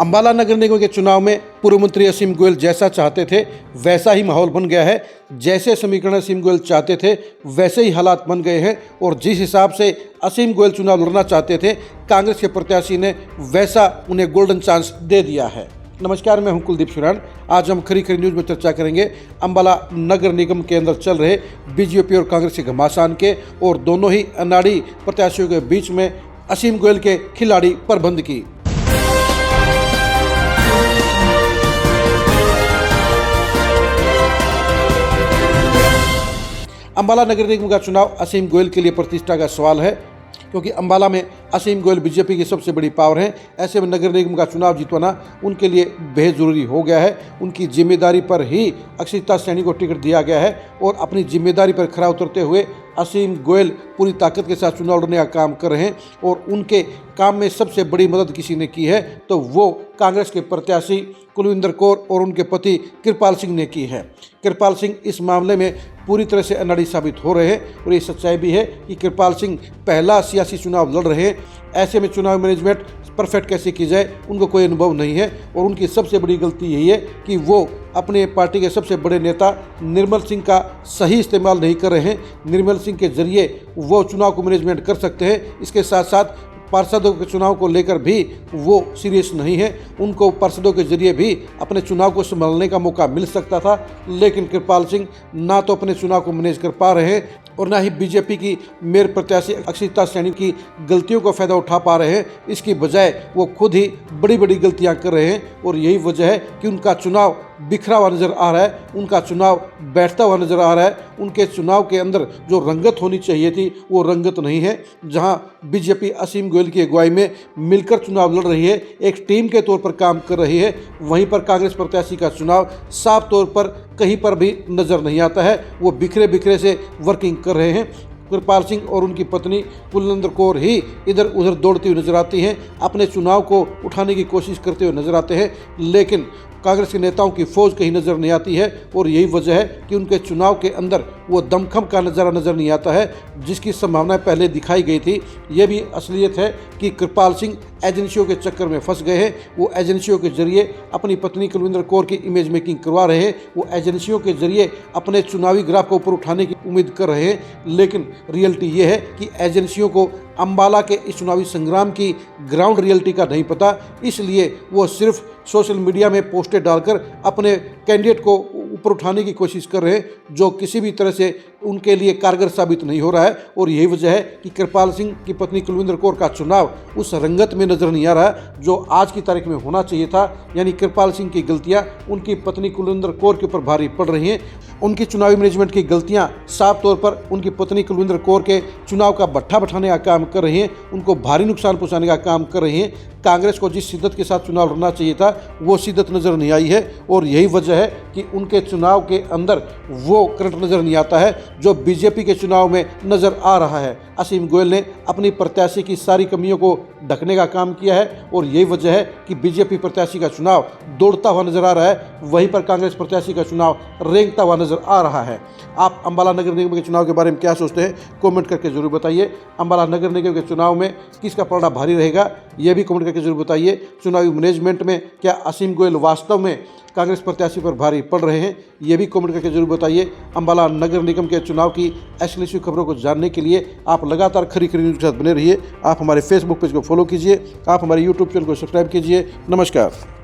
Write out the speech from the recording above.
अंबाला नगर निगम के चुनाव में पूर्व मंत्री असीम गोयल जैसा चाहते थे वैसा ही माहौल बन गया है। जैसे समीकरण असीम गोयल चाहते थे वैसे ही हालात बन गए हैं और जिस हिसाब से असीम गोयल चुनाव लड़ना चाहते थे कांग्रेस के प्रत्याशी ने वैसा उन्हें गोल्डन चांस दे दिया है। नमस्कार, मैं हूं कुलदीप सुरान। आज हम खरी न्यूज़ में चर्चा करेंगे अंबाला नगर निगम के अंदर चल रहे बीजेपी और कांग्रेस के घमासान के और दोनों ही अनाड़ी प्रत्याशियों के बीच में असीम गोयल के खिलाड़ी प्रबंध की। अंबाला नगर निगम का चुनाव असीम गोयल के लिए प्रतिष्ठा का सवाल है, क्योंकि अंबाला में असीम गोयल बीजेपी की सबसे बड़ी पावर है। ऐसे में नगर निगम का चुनाव जीतवाना उनके लिए बेहद ज़रूरी हो गया है। उनकी जिम्मेदारी पर ही अक्षिता सैनी को टिकट दिया गया है और अपनी जिम्मेदारी पर खरा उतरते हुए असीम गोयल पूरी ताकत के साथ चुनाव लड़ने का काम कर रहे हैं और उनके काम में सबसे बड़ी मदद किसी ने की है तो वो कांग्रेस के प्रत्याशी कुलविंदर कौर और उनके पति कृपाल सिंह ने की है। कृपाल सिंह इस मामले में पूरी तरह से अनाड़ी साबित हो रहे हैं और ये सच्चाई भी है कि कृपाल सिंह पहला सियासी चुनाव लड़ रहे हैं। ऐसे में चुनाव मैनेजमेंट परफेक्ट कैसे की जाए उनको कोई अनुभव नहीं है और उनकी सबसे बड़ी गलती यही है कि वो अपने पार्टी के सबसे बड़े नेता निर्मल सिंह का सही इस्तेमाल नहीं कर रहे हैं। निर्मल सिंह के जरिए वो चुनाव को मैनेजमेंट कर सकते हैं। इसके साथ साथ पार्षदों के चुनाव को लेकर भी वो सीरियस नहीं है। उनको पार्षदों के जरिए भी अपने चुनाव को संभालने का मौका मिल सकता था, लेकिन कृपाल सिंह ना तो अपने चुनाव को मैनेज कर पा रहे हैं और ना ही बीजेपी की मेयर प्रत्याशी अक्षिता सैनी की गलतियों का फ़ायदा उठा पा रहे हैं। इसकी बजाय वो खुद ही बड़ी बड़ी गलतियां कर रहे हैं और यही वजह है कि उनका चुनाव बिखरा हुआ नज़र आ रहा है, उनका चुनाव बैठता हुआ नज़र आ रहा है। उनके चुनाव के अंदर जो रंगत होनी चाहिए थी वो रंगत नहीं है। जहां बीजेपी असीम गोयल की अगुवाई में मिलकर चुनाव लड़ रही है, एक टीम के तौर पर काम कर रही है, वहीं पर कांग्रेस प्रत्याशी का चुनाव साफ तौर पर कहीं पर भी नज़र नहीं आता है। वो बिखरे बिखरे से वर्किंग कर रहे हैं। कृपाल सिंह और उनकी पत्नी कुलविंदर कौर ही इधर उधर दौड़ती हुई नजर आती हैं, अपने चुनाव को उठाने की कोशिश करते हुए नजर आते हैं, लेकिन कांग्रेस के नेताओं की फौज कहीं नज़र नहीं आती है और यही वजह है कि उनके चुनाव के अंदर वो दमखम का नज़ारा नज़र नहीं आता है जिसकी संभावनाएं पहले दिखाई गई थी। ये भी असलियत है कि कृपाल सिंह एजेंसियों के चक्कर में फंस गए हैं। वो एजेंसियों के जरिए अपनी पत्नी कुलविंदर कौर की इमेज मेकिंग करवा रहे हैं। वो एजेंसियों के जरिए अपने चुनावी ग्राफ को ऊपर उठाने की उम्मीद कर रहे हैं, लेकिन रियलिटी ये है कि एजेंसियों को अंबाला के इस चुनावी संग्राम की ग्राउंड रियलिटी का नहीं पता, इसलिए वो सिर्फ सोशल मीडिया में पोस्टें डालकर अपने कैंडिडेट को ऊपर उठाने की कोशिश कर रहे हैं, जो किसी भी तरह से उनके लिए कारगर साबित नहीं हो रहा है। और यही वजह है कि कृपाल सिंह की पत्नी कुलविंदर कौर का चुनाव उस रंगत में नज़र नहीं आ रहा है जो आज की तारीख में होना चाहिए था। यानी कृपाल सिंह की गलतियां उनकी पत्नी कुलविंदर कौर के ऊपर भारी पड़ रही हैं। उनकी चुनावी मैनेजमेंट की गलतियां साफ तौर पर उनकी पत्नी कुलविंदर कौर के चुनाव का भट्ठा बैठाने का काम कर रही हैं, उनको भारी नुकसान पहुँचाने का काम कर रही हैं। कांग्रेस को जिस शिद्दत के साथ चुनाव लड़ना चाहिए था वो शिद्दत नज़र नहीं आई है और यही वजह है कि उनके चुनाव के अंदर वो करंट नज़र नहीं आता है जो बीजेपी के चुनाव में नज़र आ रहा है। असीम गोयल ने अपनी प्रत्याशी की सारी कमियों को ढकने का काम किया है और यही वजह है कि बीजेपी प्रत्याशी का चुनाव दौड़ता हुआ नज़र आ रहा है, वहीं पर कांग्रेस प्रत्याशी का चुनाव रेंगता हुआ नज़र आ रहा है। आप अंबाला नगर निगम के चुनाव के बारे में क्या सोचते हैं, कमेंट करके जरूर बताइए। अंबाला नगर निगम के चुनाव में किसका पलड़ा भारी रहेगा यह भी कमेंट करके जरूर बताइए। चुनावी मैनेजमेंट में क्या असीम गोयल वास्तव में कांग्रेस प्रत्याशी पर भारी पड़ रहे हैं, ये भी कमेंट करके जरूर बताइए। अंबाला नगर निगम के चुनाव की एक्सक्लूसिव खबरों को जानने के लिए आप लगातार खरी न्यूज़ के साथ बने रहिए। आप हमारे फेसबुक पेज को फॉलो कीजिए, आप हमारे यूट्यूब चैनल को सब्सक्राइब कीजिए। नमस्कार।